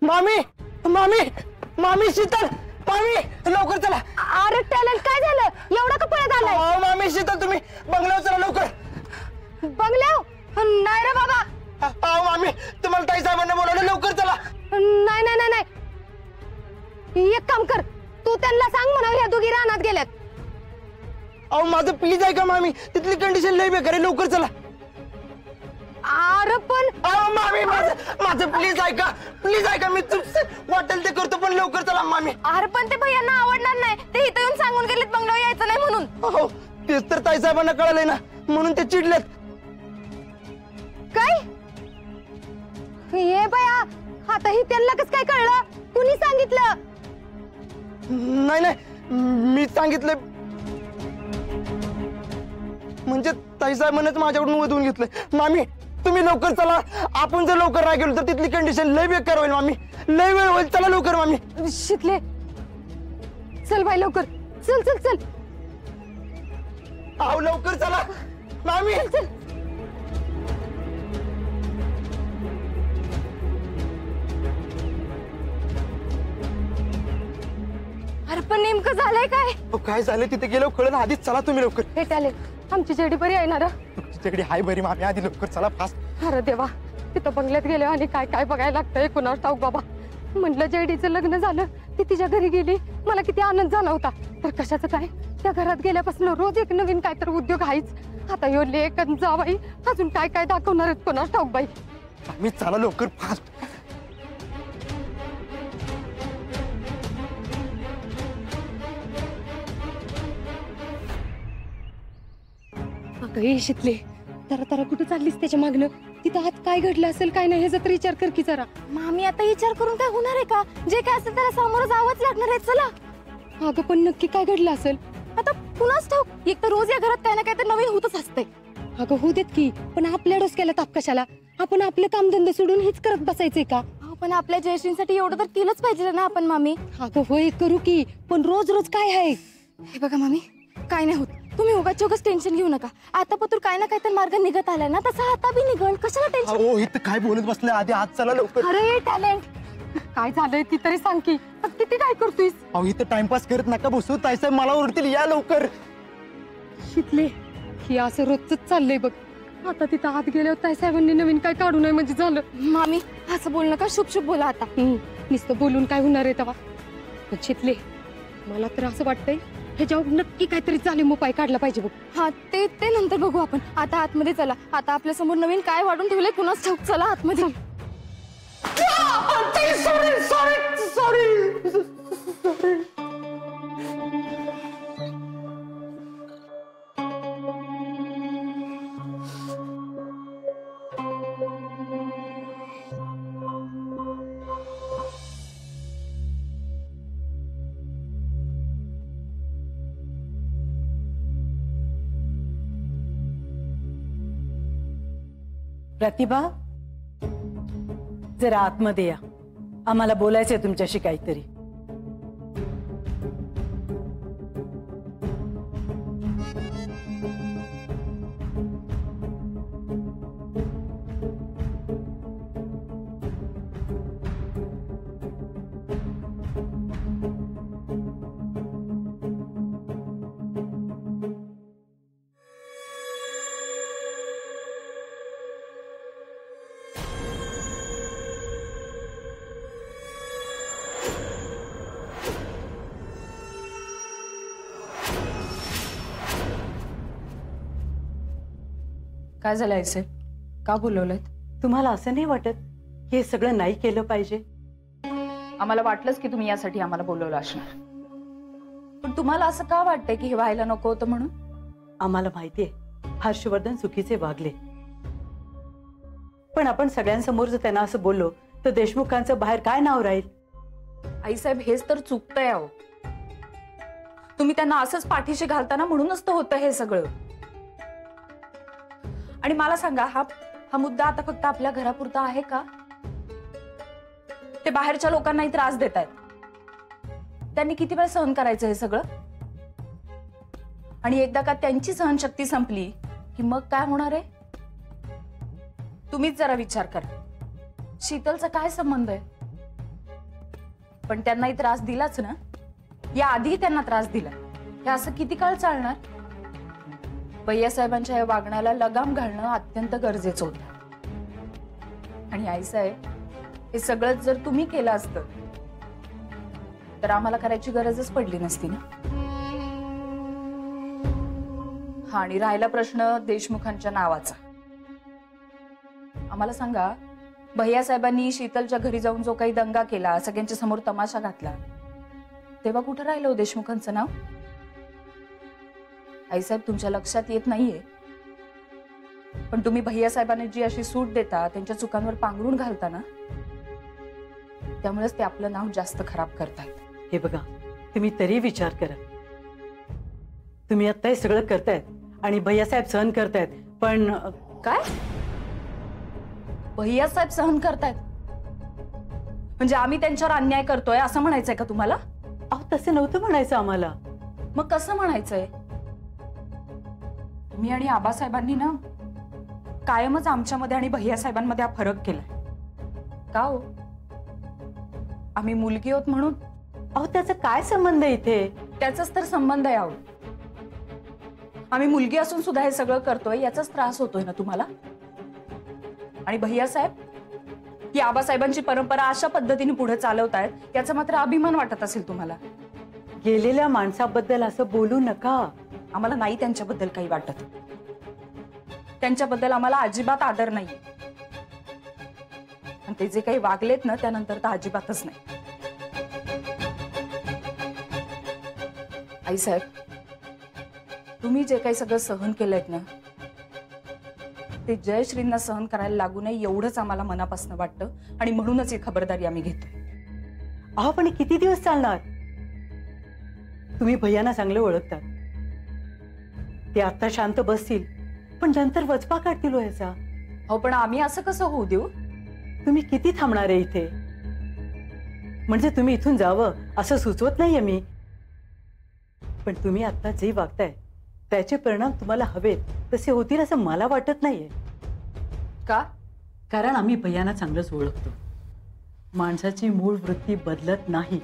मामी मामी मामी शीतल मामी लवकर चला। अरे टॅलेंट काय झालं एवढा का पळत आलाय? मामी शीतल तुम्ही बंगल्यावर चला लवकर। बंगल्यावर नाही रे बाबा। मामी तुम्हाला ताई साहेबांना बोलावलं लवकर चला। नाही नाही नाही नाही एक काम कर तू त्यांना सांग म्हणा ह्या दोघी रानात गेल्यात। माझं प्लीज ऐका मामी तिथली कंडिशन लई बेकार आहे लवकर चला। अरे पण मामी माझं प्लीज ऐका मी तुमचं वाटेल ते करतो पण लवकर चला मामी। अरे पण ते भैयांना आवडणार नाही ते इथं येऊन सांगून गेलेत बंगल्यावर यायचं नाही म्हणून। हो तेच तर ताई साहेबांना कळलंय ना म्हणून ते चिडलेत। काय हे बया आता ही त्यांना कसं काय कळलं? कुणी सांगितलं? नाही नाही मी सांगितलं म्हणजे ताई साहेबांनाच माझ्याकडून वधवून घेतलंय। मामी तुम्ही लवकर चला आपण जर लवकर नाही गेलो तर तिथली कंडिशन लय बेकार होईल मामी लय वेळ होईल चला लवकर मामी। शिकले चल बाई लवकर चल चल चल आओ लवकर चला मामी चल। अरे पण नेमकं झालंय काय? काय झालं तिथे गेलो कळलं आधीच चला तुम्ही लवकर। हे टॅले आमची जेडी बरी आहे ना रे? तुझ्याकडे हाय बरी मामी आधी लवकर चला फास्ट। अरे देवा तिथं बंगल्यात गेले आणि काय काय बघायला लागतंय कुणास ठाऊक बाबा। म्हटलं जेडीचं लग्न झालं ती तिच्या घरी गेली मला किती आनंद झाला होता तर कशाचं काय त्या घरात गेल्यापासून रोज एक नवीन काय तर उद्योग आहेच। आता यो लेक जावाई अजून काय काय दाखवणार आहेत कुणास ठाऊक बाई। आम्ही चला लवकर फास्ट। अगं शितले जरा जरा कुठं चाललीस त्याच्या मागणं? तिथं आत काय घडलं असेल काय नाही ह्याचा तर विचार कर की जरा। मामी आता विचार करून काय होणार आहे का? जे काय असेल त्याला समोर जावंच लागणार आहे चला। अगं पण नक्की काय घडलं असेल? आता कुणाच ठाऊक एक तर रोज या घरात काय ना काय तर नवीन होतच असतंय। अगं होऊ देत की पण आपल्या डोसक्याला ताप कशाला? आपण आपलं कामधंदे सोडून हेच करत बसायचंय का? पण आपल्या जयश्रीसाठी एवढं तर केलंच पाहिजे ना आपण मामी। अगं होय करू की पण रोज रोज काय आहे? हे बघा मामी काय नाही होत तुम्ही उगाच चोगस टेन्शन घेऊ नका। आता पतूर काय ना काय तर मार्ग निघत आलाय ना तसा आता बी निघल कशाला टेन्शन? हो इथं काय बोलत बसले आधी आज चला लवकर। अरे टॅलेंट काय झालंय ती तरी सांग की किती काय करतोयस? अहो इथं टाइमपास करत नका बसू ताई साहेब मला ओरडतील या लवकर। शितले ही असं रोजच चाललंय बघ। आता तिथं आत गेल्यावर ताई साहेबांनी नवीन काय काढू नये म्हणजे झालं। मामी असं बोल नका शुभ शुभ बोला आता। नुसतं बोलून काय होणार आहे तेव्हा? पण शितले मला तर असं वाटतंय ह्याच्यावर नक्की काहीतरी चालेल उपाय काढला पाहिजे बघ। हा ते नंतर बघू आपण आता आतमध्ये चला। आता आपल्या समोर नवीन काय वाढून ठेवलंय कुणाच ठाऊक चला आतमध्ये। सॉरी प्रतिभा जरा आतमध्ये या आम्हाला बोलायचंय तुमच्याशी काहीतरी। काय झालं ऐसे का बोलवलंय? तुम्हाला असं नाही वाटत हे सगळं नाही केलं पाहिजे? आम्हाला वाटलंच की तुम्ही यासाठी आम्हाला बोलवलं असणार पण तुम्हाला असं का वाटतंय की हे व्हायला नको होतं म्हणून? आम्हाला माहितीये हर्षवर्धन चुकीचे वागले पण आपण सगळ्यांसमोर जर त्यांना असं बोललो तर देशमुखांचं बाहेर काय नाव राहील? आईसाहेब हेच तर चुकतंय अहो। तुम्ही त्यांना असंच पाठीशी घालताना म्हणूनच तर होतं हे सगळं। आणि मला सांगा हा मुद्दा आता फक्त आपल्या घरापुरता आहे का? ते बाहेरच्या लोकांनाही त्रास देत आहेत। त्यांनी किती वेळ सहन करायचं हे सगळं? आणि एकदा का त्यांची सहनशक्ती संपली की मग काय होणार आहे? तुम्हीच जरा विचार करा शीतलचा काय संबंध आहे? पण त्यांनाही त्रास दिलाच ना. या आधी त्यांना त्रास दिला. हे असं किती काळ चालणार? भैयासाहेबांच्या या वागण्याला लगाम घालणं अत्यंत गरजेचं होतं. आणि आईसाहेब, हे सगळं जर तुम्ही केलं असतं तर आम्हाला करायची गरजच पडली नसती ना. हा, आणि राहिला प्रश्न देशमुखांच्या नावाचा. आम्हाला सांगा, भैयासाहेबांनी शीतलच्या घरी जाऊन जो काही दंगा केला, सगळ्यांच्या समोर तमाशा घातला, तेव्हा कुठं राहिलं हो देशमुखांचं नाव? आईसाहेब, तुमच्या लक्षात येत नाहीये, पण तुम्ही भैयासाहेबांनी जी अशी सूट देता, त्यांच्या चुकांवर पांघरून घालता ना, त्यामुळेच ते आपलं नाव जास्त खराब करतायत. हे बघा, तुम्ही तरी विचार करा. तुम्ही आता हे सगळं करतायत आणि भैयासाहेब सहन करतायत, पण काय भैयासाहेब सहन करतायत? म्हणजे आम्ही त्यांच्यावर अन्याय करतोय असं म्हणायचंय का तुम्हाला? अहो, तसं नव्हतं म्हणायचं आम्हाला. मग कसं म्हणायचंय? तुम्ही आणि आबासाहेबांनी ना कायमच आमच्यामध्ये आणि भैयासाहेबांमध्ये हा फरक केलाय. का हो? आम्ही मुलगी आहोत म्हणून? अहो, त्याचा काय संबंध आहे इथे? त्याचाच तर संबंध आहे. आहो, आम्ही मुलगी असून सुद्धा हे सगळं करतोय, याचाच त्रास होतोय ना तुम्हाला? आणि भैयासाहेब, ही आबासाहेबांची परंपरा अशा पद्धतीने पुढे चालवतायत, याचा मात्र अभिमान वाटत असेल तुम्हाला. गेलेल्या माणसाबद्दल असं बोलू नका. आम्हाला नाही त्यांच्याबद्दल काही वाटत. त्यांच्याबद्दल आम्हाला अजिबात आदर नाही. आणि ते जे काही वागलेत ना, त्यानंतर तर अजिबातच नाही. आईसाहेब, तुम्ही जे काही सगळं सहन केलंयत ना, ते जयश्रींना सहन करायला लागू नये एवढंच आम्हाला मनापासून वाटतं. आणि म्हणूनच ही खबरदारी आम्ही घेतोय. अहो, पण किती दिवस चालणार? तुम्ही भैयांना चांगलं ओळखतात. ते आता शांत बसतील, पण नंतर वचपा काढतील याचा. हो, पण आम्ही असं कसं होऊ देऊ? तुम्ही किती थांबणार आहे इथे? म्हणजे तुम्ही इथून जावं असं सुचवत नाहीये मी, पण तुम्ही आता जे वागताय त्याचे परिणाम तुम्हाला हवेत तसे होतील असं मला वाटत नाहीये. का? कारण आम्ही भैयांना चांगलंच ओळखतो. माणसाची मूळ वृत्ती बदलत नाही.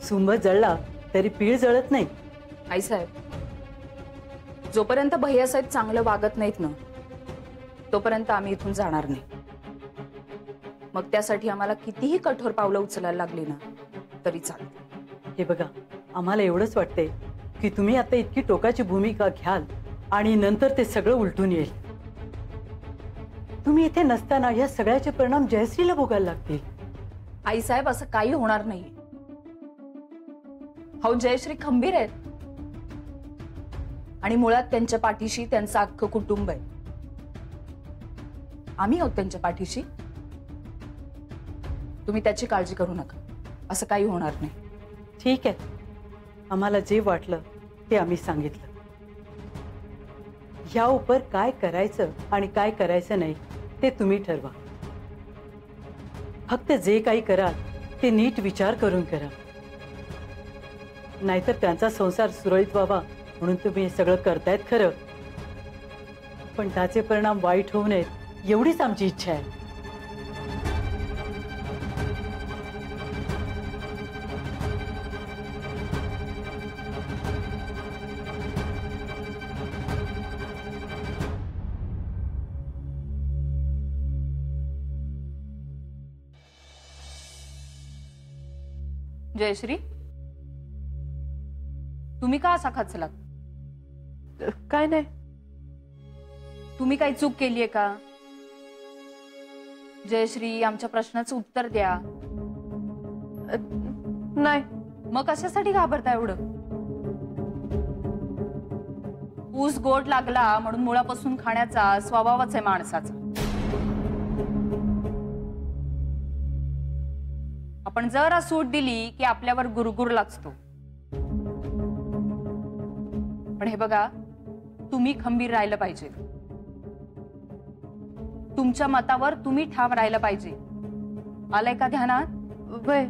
सुंब जळला तरी पीळ जळत नाही. आईसाहेब, जोपर्यंत भैयासाहेब चांगलं वागत नाहीत ना, तोपर्यंत आम्ही इथून जाणार नाही. मग त्यासाठी आम्हाला कितीही कठोर पावलं उचलायला लागली ना तरी चालते. हे बघा, आम्हाला एवढंच वाटतंय की तुम्ही आता इतकी टोकाची भूमिका घ्याल आणि नंतर ते सगळं उलटून येईल. तुम्ही इथे नसताना या सगळ्याचे परिणाम जयश्रीला भोगायला लागतील. आईसाहेब, असं काही होणार नाही. हो, जयश्री खंबीर आहेत आणि मुळात त्यांच्या पाठीशी त्यांचं अख्खं कुटुंब आहे. आम्ही आहोत त्यांच्या पाठीशी. तुम्ही त्याची काळजी करू नका. असं काही होणार नाही. ठीक आहे, आम्हाला जे वाटलं ते आम्ही सांगितलं. ह्या उपर काय करायचं आणि काय करायचं नाही ते तुम्ही ठरवा. फक्त जे काही कराल ते नीट विचार करून करा. नाहीतर त्यांचा संसार सुरळीत व्हावा म्हणून तुम्ही हे सगळं करतायत खरं, पण त्याचे परिणाम वाईट होऊ नयेत एवढीच आमची इच्छा आहे. जयश्री, तुम्ही का असा खचलात? काय नाही. तुम्ही काही चूक केलीये का? जयश्री, आमच्या प्रश्नाचं उत्तर द्या. नाही. मग कशासाठी घाबरता एवढं? ऊस गोड लागला म्हणून मुळापासून खाण्याचा स्वभावच आहे माणसाचा. आपण जरा सूट दिली की आपल्यावर गुरगुर लागतो. पण हे बघा, तुम्ही खंबीर राहिलं पाहिजे. तुमच्या मतावर तुम्ही ठाम राहिलं पाहिजे. आलंय का ध्यानात? वय.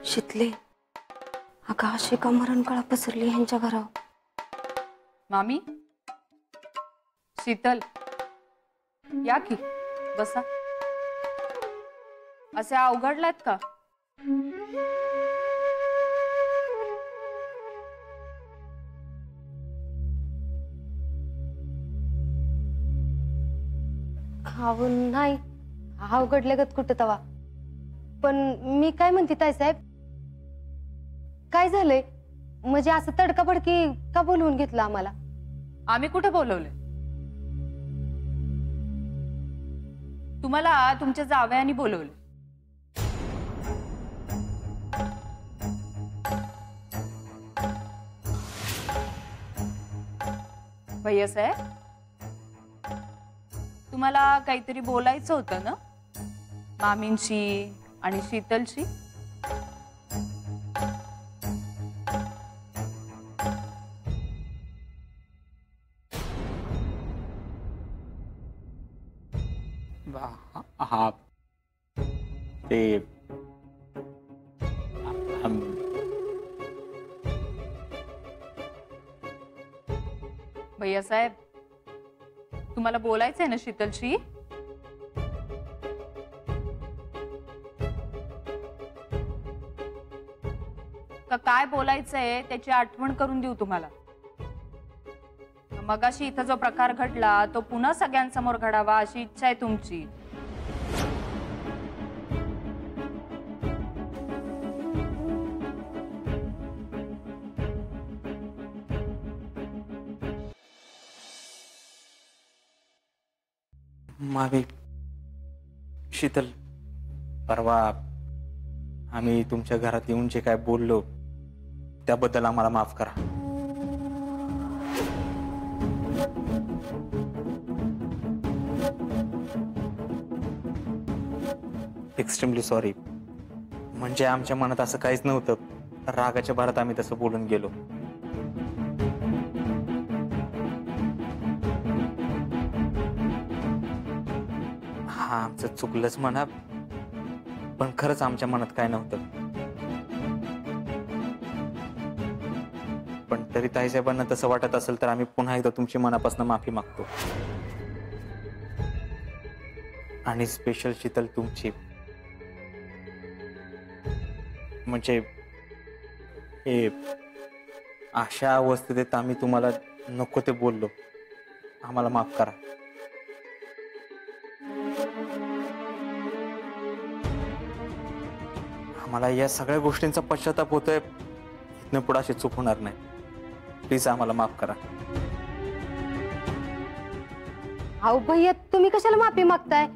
शितले, अगं अशी का मरणकळा पसरली ह्यांच्या घरावर? मामी, शीतल, या की बसा. असे अवघडलात का? अहो नाही, अवघडल्यागत कुठं तवा. पण मी काय म्हणते ताईसाहेब, काय झालंय? म्हणजे असं तडकाफडकी का बोलवून घेतलं आम्हाला? आम्ही कुठे बोलवले तुम्हाला? तुमच्या जावयानी बोलवले. भैया साहेब, तुम्हाला काहीतरी बोलायचं होतं ना मामींशी आणि शीतलशी? हा ते भैया साहेब, तुम्हाला बोलायचंय ना शीतलशी? का काय बोलायचंय त्याची आठवण करून देऊ तुम्हाला? मगाशी इथं जो प्रकार घडला तो पुन्हा सगळ्यांसमोर घडावा अशी इच्छा आहे तुमची. मामी, शीतल, परवा आम्ही तुमच्या घरात येऊन जे काय बोललो त्याबद्दल आम्हाला माफ करा. Extremely sorry. म्हणजे आमच्या मनात असं काहीच नव्हतं. रागाच्या भरात आम्ही तसं बोलून गेलो. हा आमचं चुकलंच म्हणा, पण खरंच आमच्या मनात काय नव्हतं. पण तरी ताईसाहेबांना तसं वाटत असेल तर आम्ही पुन्हा एकदा तुमची मनापासून माफी मागतो. आणि स्पेशल शीतल तुमची, म्हणजे हे अशा अवस्थेत आम्ही तुम्हाला नको ते बोललो. आम्हाला माफ करा. आम्हाला या सगळ्या गोष्टींचा पश्चाताप होतोय. इथनं पुढे अशी चूक होणार नाही. प्लीज आम्हाला माफ करा. अहो भैया, तुम्ही कशाला माफी मागताय?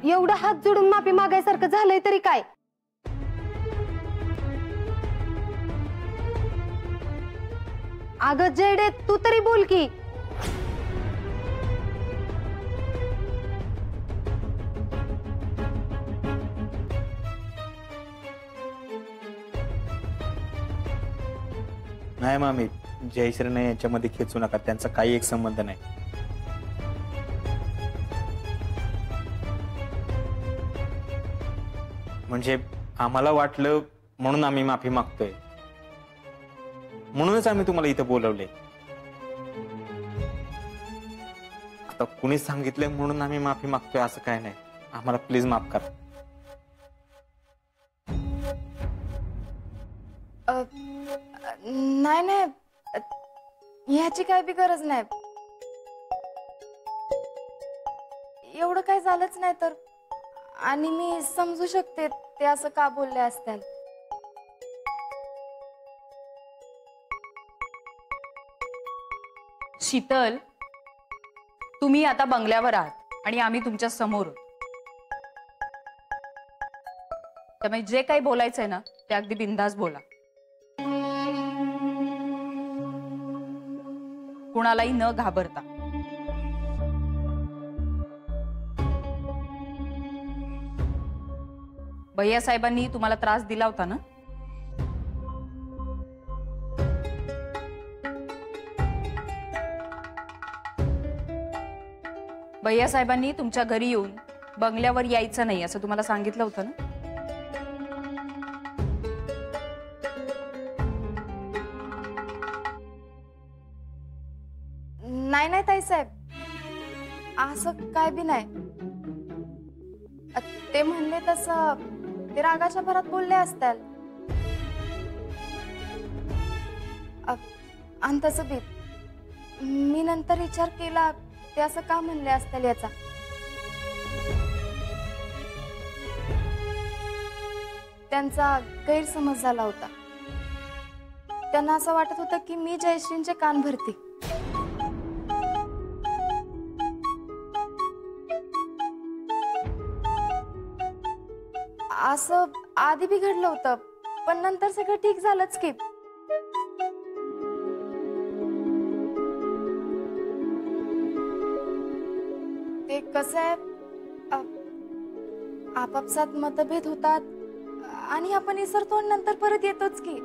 एवढा हात जोडून माफी मागायसारखं झालंय तरी काय? अगं जेडे, तू तरी बोल की. नाही मामी, जयश्रीने याच्यामध्ये खेचू नका. त्यांचा काही एक संबंध नाही. म्हणजे आम्हाला वाटलं म्हणून आम्ही माफी मागतोय. म्हणूनच आम्ही तुम्हाला इथं बोलवले. आता कुणी सांगितलंय म्हणून आम्ही माफी मागतोय असं काय नाही. आम्हाला प्लीज माफ करा. नाही नाही, ह्याची काय बी गरज नाही. एवढं काय झालंच नाही तर. आणि मी समजू शकते ते असं का बोलले असतील. शीतल, तुम्ही आता बंगल्यावर आहात आणि आम्ही तुमच्या समोर आहोत. त्यामुळे जे काही बोलायचंय ना ते अगदी बिनधास्त बोला. कुणालाही न घाबरता. भैया साहेबांनी तुम्हाला त्रास दिला होता ना? भैया साहेबांनी तुमच्या घरी येऊन बंगल्यावर यायचं नाही असं तुम्हाला सांगितलं होतं ना? नाही ताईसाहेब, असं काय बी नाही. ते म्हणले तसं ते रागाच्या भरात बोलले असतील. आणि तसं बी मी नंतर विचार केला ते असं का म्हणले असतील याचा. त्यांचा गैरसमज झाला होता. त्यांना असं वाटत होतं की मी जयश्रींचे कान भरते. असं आधी बी घडलं होतं, पण नंतर सगळं ठीक झालंच की. ते कसं आहे, आपापसात मतभेद होतात आणि आपण विसरतो आणि नंतर परत येतोच की.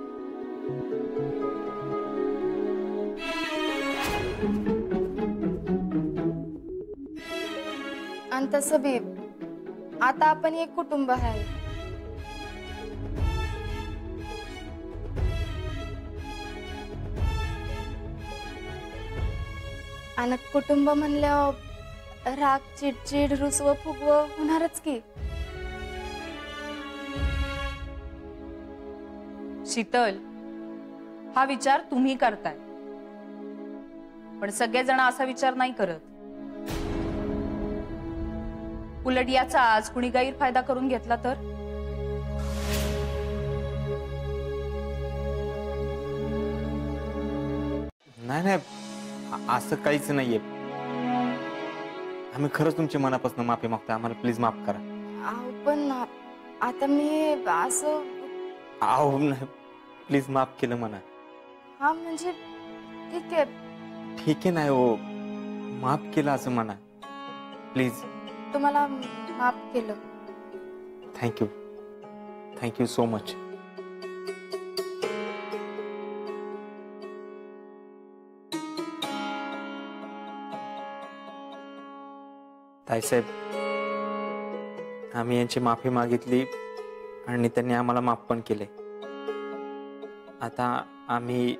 आणि तसं बी आता आपण एक कुटुंब आहे. आणि कुटुंब म्हणल्यावर राग, चिडचिड, रुसवं फुगवं होणारच की. शीतल, हा विचार तुम्ही करताय, पण सगळेजण असा विचार नाही करत. उलट याचा आज कुणी गैरफायदा करून घेतला तर? नाही नाही, असं काहीच नाहीये. आम्ही खरंच तुमच्या मनापासून माफी मागतो. आम्हाला प्लीज माफ करा. अहो पण आता मी असं. अहो नाही, प्लीज माफ केलं म्हणा. हा म्हणजे ठीक आहे. ठीक आहे नाही हो, माफ केलं असं म्हणा प्लीज. तुम्हाला माफ केलं. Thank you, thank you so much. ताईसाहेब, आम्ही यांची माफी मागितली आणि त्यांनी आम्हाला माफ पण केले. आता आम्ही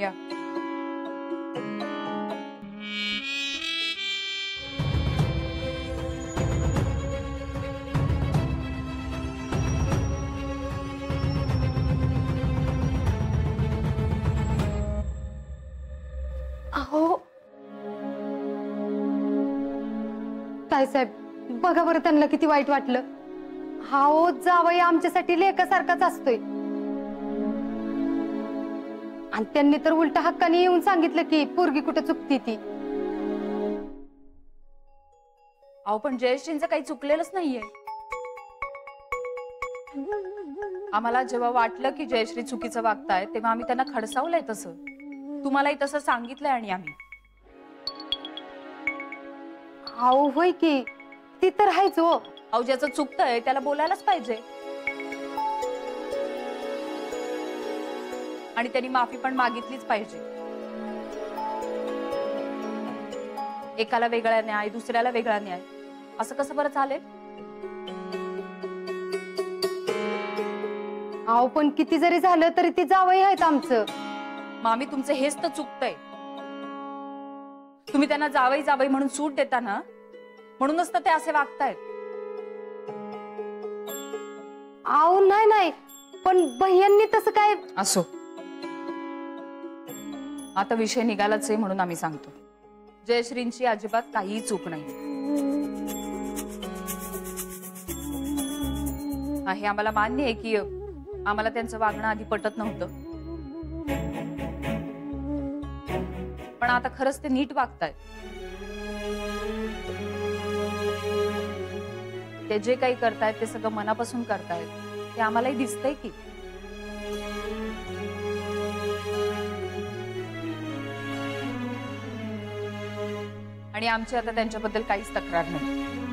या अहो ताईसाहेब बघा बरं त्यांना किती वाईट वाटलं. हा ओ जावई आमच्यासाठी लेकासारखाच असतोय आणि त्यांनी तर उलट हक्काने येऊन सांगितलं की पोरगी कुठे चुकती ती. अहो पण जयश्रींचं काही चुकलेलंच नाहीये. आम्हाला जेव्हा वाटलं की जयश्री चुकीचं वागताय तेव्हा आम्ही त्यांना खडसावलंय. तसं तुम्हालाही तसं सांगितलंय. आणि आम्ही अहो होय की, ती तर आहेच हो. अहो ज्याचं चुकतंय त्याला बोलायलाच पाहिजे. आणि त्यांनी माफी पण मागितलीच पाहिजे. एकाला वेगळा न्याय, दुसऱ्याला वेगळा न्याय, असं कसं बरं चालेल? अहो पण किती जरी झालं तरी ती जावई आहेत आमचं. मामी तुमचं हेच तर चुकतंय. तुम्ही त्यांना जावई जावई म्हणून सूट देता ना, म्हणूनच तर ते असे वागतायत. अहो नाही नाही, पण भैयांनी तसं काय. असो, आता विषय निघालाच आहे म्हणून आम्ही सांगतो. जयश्रींची अजिबात काहीही चूक नाही आहे. आम्हाला मान्य आहे की आम्हाला त्यांचं वागणं आधी पटत नव्हतं, पण आता खरंच ते नीट वागतायत. ते जे काही करतायत ते सगळं मनापासून करतायत, ते आम्हालाही दिसतंय की. आणि आमची आता त्यांच्याबद्दल काहीच तक्रार नाही.